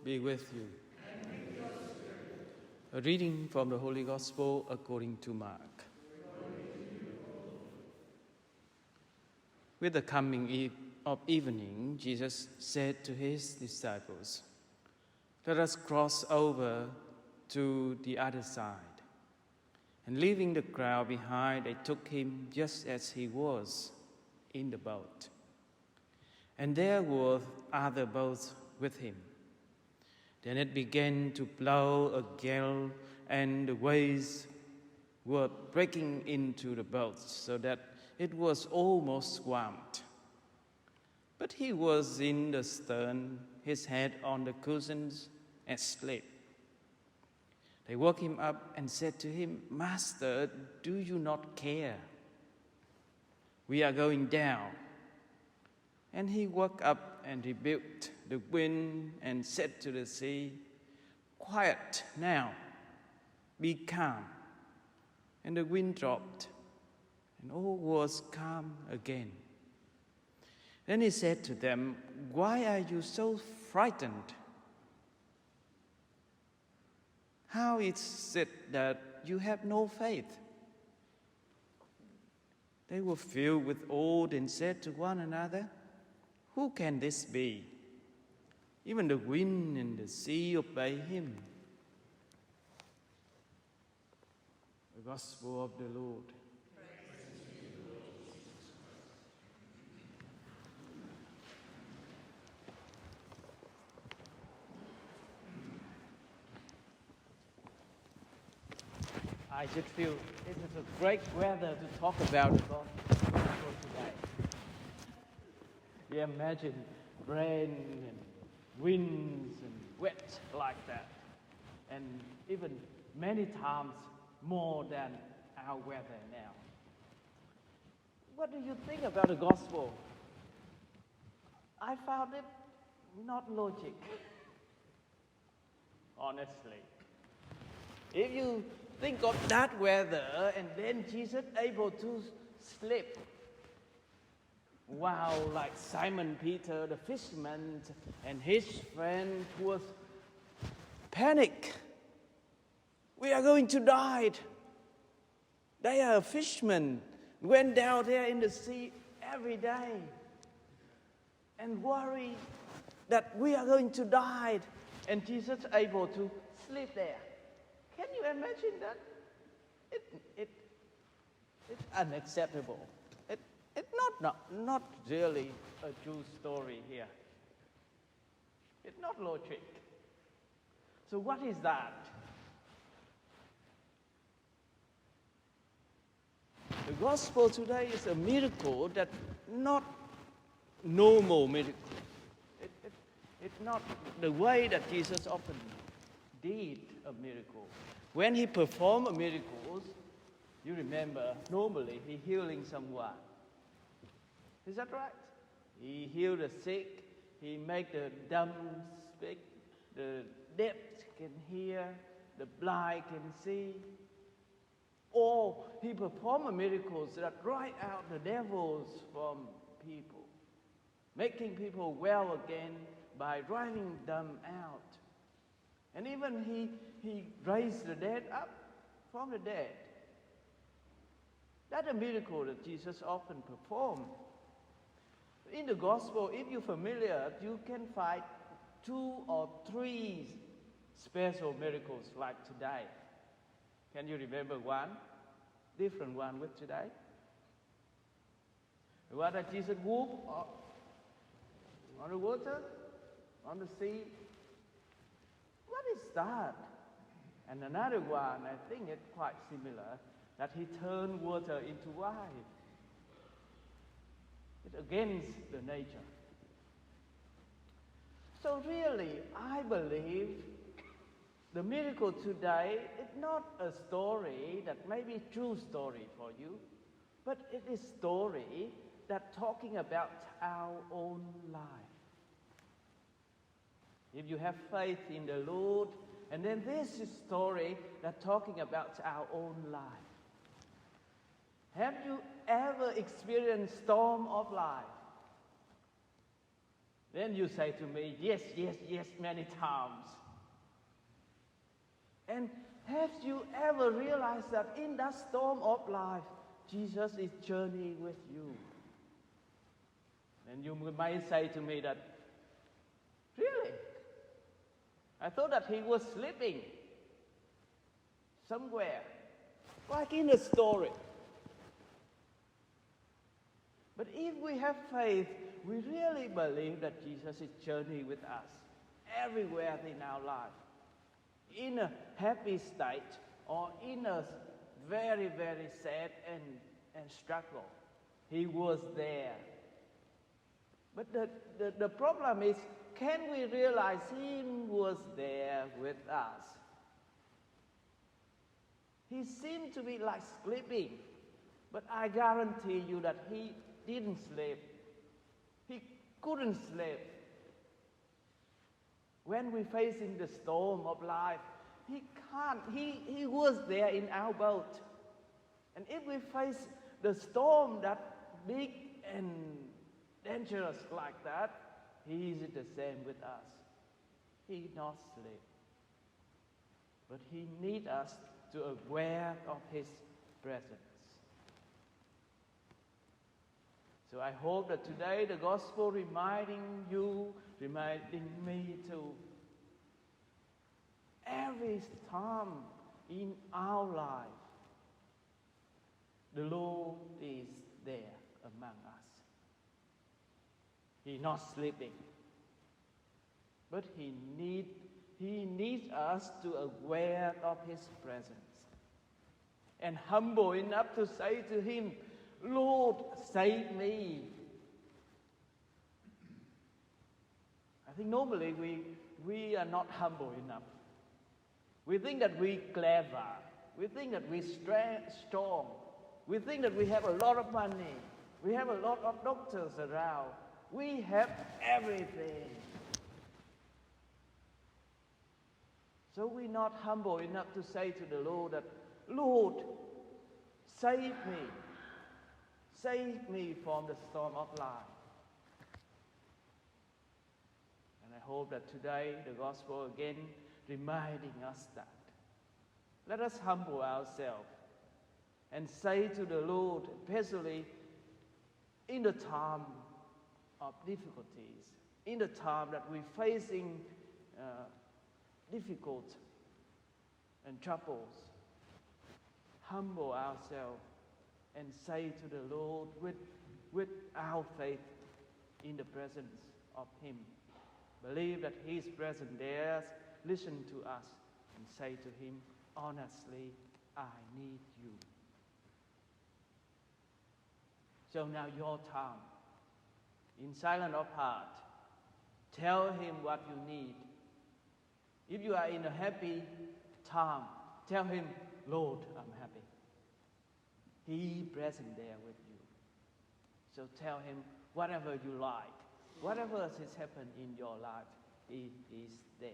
be with you. A reading from the Holy Gospel according to Mark. With the coming of evening, Jesus said to his disciples, "Let us cross over to the other side." And leaving the crowd behind, they took him just as he was in the boat. And there were other boats with him. Then it began to blow a gale, and the waves were breaking into the boats, so that it was almost swamped. But he was in the stern, his head on the cushions, asleep. They woke him up and said to him, "Master, do you not care? We are going down." And he woke up and rebuked the wind and said to the sea, "Quiet now, be calm." And the wind dropped, and all was calm again. Then he said to them, "Why are you so frightened? How is it that you have no faith?" They were filled with awe and said to one another, "Who can this be? Even the wind and the sea obey him." The Gospel of the Lord. I just feel this is a great weather to talk about the gospel today. You imagine rain and winds and wet like that, and even many times more than our weather now. What do you think about the gospel? I found it not logic, honestly. If you think of that weather and then Jesus able to sleep, wow, like Simon Peter, the fisherman, and his friend was panic. We are going to die. They are fishermen, went down there in the sea every day and worry that we are going to die. And Jesus able to sleep there. Can you imagine that? It's unacceptable. It's not really a true story here. It's not logic. So what is that? The gospel today is a miracle that not normal miracle. It's not the way that Jesus often did a miracle. When he performed miracles, you remember, normally he healing someone. Is that right? He healed the sick, he made the dumb speak, the deaf can hear, the blind can see. Or he performed miracles that drive out the devils from people, making people well again by driving them out. And even he raised the dead up from the dead. That's a miracle that Jesus often performed. In the gospel, if you're familiar, you can find 2 or 3 special miracles like today. Can you remember one? Different one with today? The one that Jesus walked on the water, on the sea. What is that? And another one, I think it's quite similar, that he turned water into wine. It's against the nature. So really, I believe the miracle today is not a story that may be a true story for you, but it is a story that talking about our own life. If you have faith in the Lord, and then this is a story that talking about our own life. Have you ever experienced storm of life? Then you say to me, yes, yes, yes, many times. And have you ever realized that in that storm of life, Jesus is journeying with you? And you might say to me that, really? I thought that he was sleeping somewhere, like in a story. But if we have faith, we really believe that Jesus is journeying with us everywhere in our life, in a happy state or in a very, very sad and struggle. He was there. But the problem is, can we realize He was there with us? He seemed to be like sleeping, but I guarantee you that He didn't sleep. He couldn't sleep. When we're facing the storm of life, He can't. He was there in our boat. And if we face the storm that big and dangerous like that, He is the same with us. He not sleep. But He needs us to aware of His presence. So I hope that today the gospel reminding you, reminding me too, every time in our life, the Lord is there among us. He's not sleeping, but He needs us to aware of His presence and humble enough to say to Him, Lord, save me. I think normally we are not humble enough. We think that we're clever. We think that we're strong. We think that we have a lot of money. We have a lot of doctors around. We have everything. So we're not humble enough to say to the Lord that, Lord, save me. Save me from the storm of life. And I hope that today the gospel again reminding us that. Let us humble ourselves and say to the Lord, especially in the time of difficulties, in the time that we're facing difficult and troubles, humble ourselves and say to the Lord with our faith in the presence of Him. Believe that He is present there. Listen to us and say to Him, honestly, I need you. So now your time, in silence of heart, tell Him what you need. If you are in a happy time, tell Him, Lord, I'm happy. He present there with you. So tell Him whatever you like, whatever has happened in your life, He is there.